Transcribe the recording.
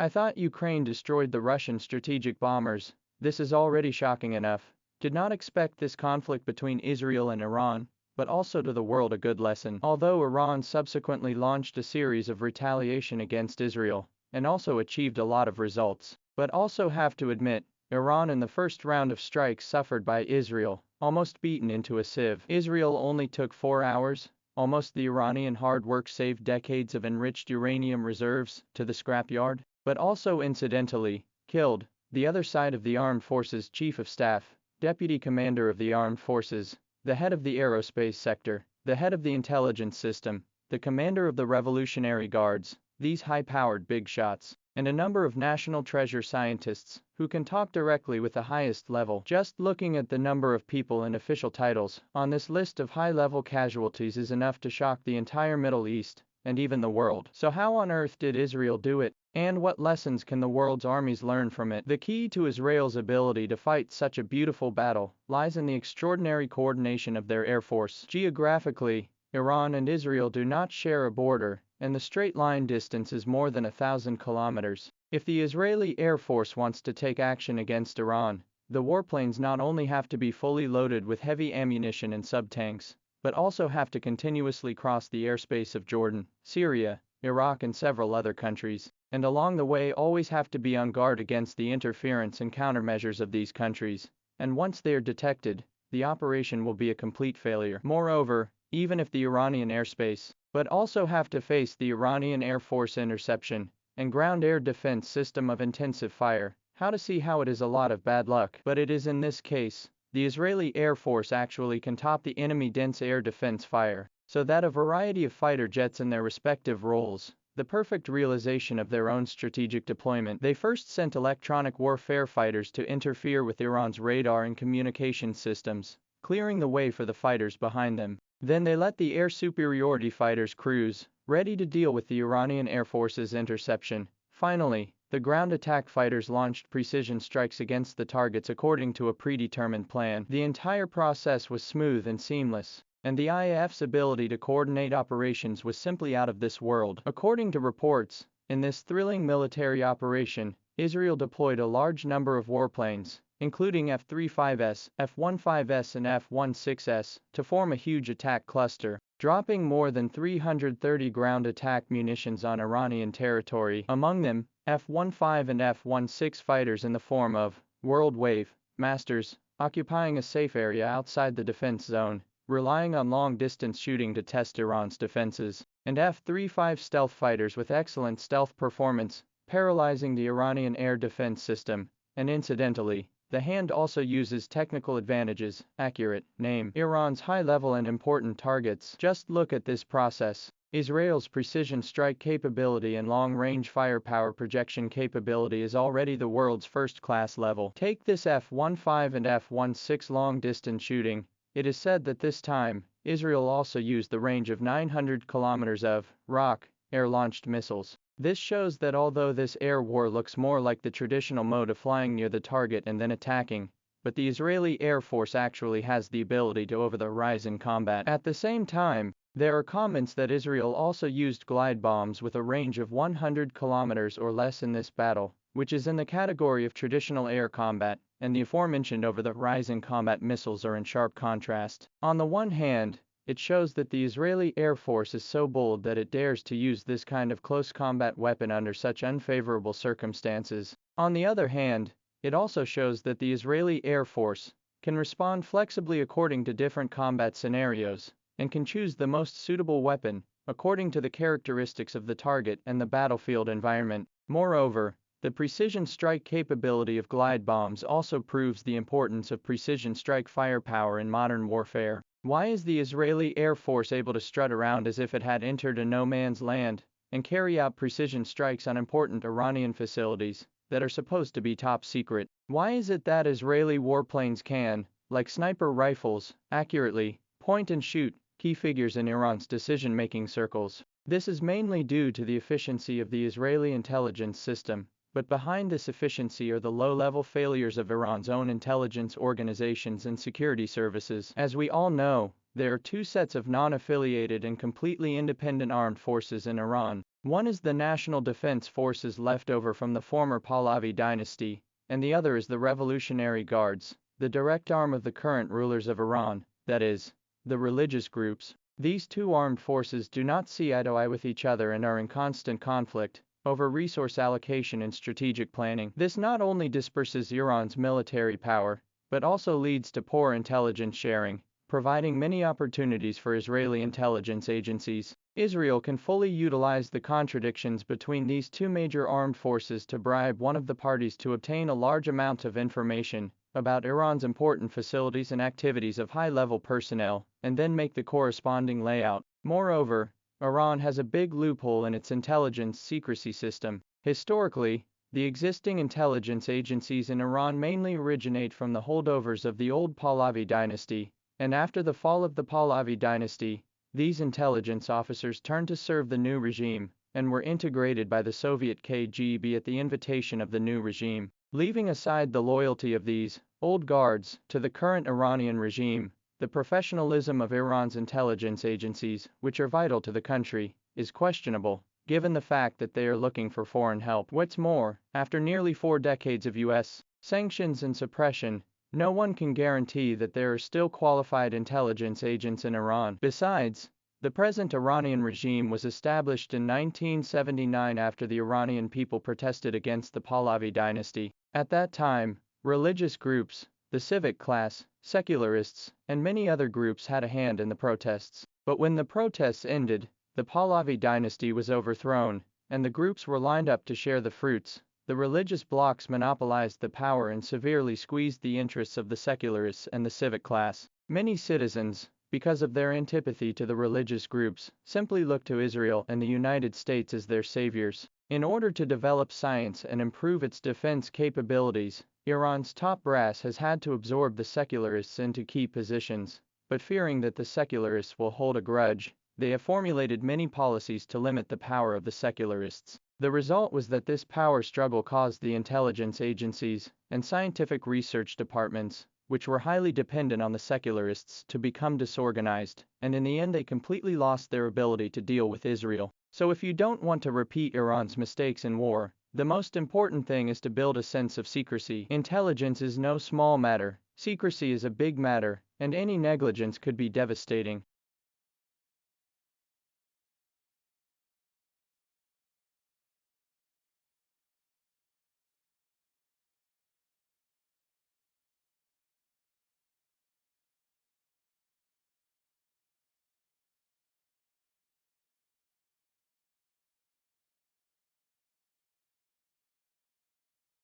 I thought Ukraine destroyed the Russian strategic bombers. This is already shocking enough. Did not expect this conflict between Israel and Iran, but also to the world a good lesson. Although Iran subsequently launched a series of retaliation against Israel, and also achieved a lot of results. But also have to admit, Iran in the first round of strikes suffered by Israel, almost beaten into a sieve. Israel only took 4 hours, almost the Iranian hard work saved decades of enriched uranium reserves to the scrapyard, but also incidentally, killed the other side of the armed forces chief of staff, deputy commander of the armed forces, the head of the aerospace sector, the head of the intelligence system, the commander of the Revolutionary Guards, these high-powered big shots, and a number of national treasure scientists who can talk directly with the highest level. Just looking at the number of people and official titles on this list of high-level casualties is enough to shock the entire Middle East and even the world. So how on earth did Israel do it? And what lessons can the world's armies learn from it? The key to Israel's ability to fight such a beautiful battle lies in the extraordinary coordination of their air force. Geographically, Iran and Israel do not share a border, and the straight line distance is more than 1,000 kilometers. If the Israeli Air Force wants to take action against Iran, the warplanes not only have to be fully loaded with heavy ammunition and sub-tanks, but also have to continuously cross the airspace of Jordan, Syria, Iraq and several other countries, and along the way always have to be on guard against the interference and countermeasures of these countries, and once they are detected, the operation will be a complete failure. Moreover, even if the Iranian airspace, but also have to face the Iranian Air Force interception and ground air defense system of intensive fire. How to see how it is a lot of bad luck, but it is in this case, the Israeli Air Force actually can top the enemy dense air defense fire, so that a variety of fighter jets in their respective roles, the perfect realization of their own strategic deployment. They first sent electronic warfare fighters to interfere with Iran's radar and communication systems, clearing the way for the fighters behind them. Then they let the air superiority fighters cruise, ready to deal with the Iranian Air Force's interception. Finally, the ground attack fighters launched precision strikes against the targets according to a predetermined plan. The entire process was smooth and seamless, and the IAF's ability to coordinate operations was simply out of this world. According to reports, in this thrilling military operation, Israel deployed a large number of warplanes, including F-35S, F-15S and F-16S, to form a huge attack cluster, dropping more than 330 ground attack munitions on Iranian territory, among them, F-15 and F-16 fighters in the form of World Wave Masters, occupying a safe area outside the defense zone, relying on long-distance shooting to test Iran's defenses, and F-35 stealth fighters with excellent stealth performance, paralyzing the Iranian air defense system, and incidentally, the hand also uses technical advantages, accurate, name Iran's high-level and important targets. Just look at this process. Israel's precision strike capability and long-range firepower projection capability is already the world's first-class level. Take this F-15 and F-16 long-distance shooting. It is said that this time, Israel also used the range of 900 kilometers of rock, air-launched missiles. This shows that although this air war looks more like the traditional mode of flying near the target and then attacking, but the Israeli Air Force actually has the ability to over the rise in combat. At the same time, there are comments that Israel also used glide bombs with a range of 100 kilometers or less in this battle, which is in the category of traditional air combat, and the aforementioned over the rise in combat missiles are in sharp contrast. On the one hand, it shows that the Israeli Air Force is so bold that it dares to use this kind of close combat weapon under such unfavorable circumstances. On the other hand, it also shows that the Israeli Air Force can respond flexibly according to different combat scenarios, and can choose the most suitable weapon, according to the characteristics of the target and the battlefield environment. Moreover, the precision strike capability of glide bombs also proves the importance of precision strike firepower in modern warfare. Why is the Israeli Air Force able to strut around as if it had entered a no-man's land, and carry out precision strikes on important Iranian facilities that are supposed to be top secret? Why is it that Israeli warplanes can, like sniper rifles, accurately point and shoot key figures in Iran's decision-making circles? This is mainly due to the efficiency of the Israeli intelligence system, but behind this efficiency are the low-level failures of Iran's own intelligence organizations and security services. As we all know, there are two sets of non-affiliated and completely independent armed forces in Iran. One is the National Defense Forces left over from the former Pahlavi dynasty, and the other is the Revolutionary Guards, the direct arm of the current rulers of Iran, that is, the religious groups. These two armed forces do not see eye to eye with each other and are in constant conflict over resource allocation and strategic planning. This not only disperses Iran's military power, but also leads to poor intelligence sharing, providing many opportunities for Israeli intelligence agencies. Israel can fully utilize the contradictions between these two major armed forces to bribe one of the parties to obtain a large amount of information about Iran's important facilities and activities of high-level personnel, and then make the corresponding layout. Moreover, Iran has a big loophole in its intelligence secrecy system. Historically, the existing intelligence agencies in Iran mainly originate from the holdovers of the old Pahlavi dynasty, and after the fall of the Pahlavi dynasty, these intelligence officers turned to serve the new regime, and were integrated by the Soviet KGB at the invitation of the new regime. Leaving aside the loyalty of these old guards to the current Iranian regime, the professionalism of Iran's intelligence agencies, which are vital to the country, is questionable, given the fact that they are looking for foreign help. What's more, after nearly 4 decades of U.S. sanctions and suppression, no one can guarantee that there are still qualified intelligence agents in Iran. Besides, the present Iranian regime was established in 1979 after the Iranian people protested against the Pahlavi dynasty. At that time, religious groups, the civic class, secularists, and many other groups had a hand in the protests. But when the protests ended, the Pahlavi dynasty was overthrown, and the groups were lined up to share the fruits. The religious blocs monopolized the power and severely squeezed the interests of the secularists and the civic class. Many citizens, because of their antipathy to the religious groups, simply look to Israel and the United States as their saviors. In order to develop science and improve its defense capabilities, Iran's top brass has had to absorb the secularists into key positions, but fearing that the secularists will hold a grudge, they have formulated many policies to limit the power of the secularists. The result was that this power struggle caused the intelligence agencies and scientific research departments, which were highly dependent on the secularists, to become disorganized, and in the end they completely lost their ability to deal with Israel. So if you don't want to repeat Iran's mistakes in war, the most important thing is to build a sense of secrecy. Intelligence is no small matter, secrecy is a big matter, and any negligence could be devastating.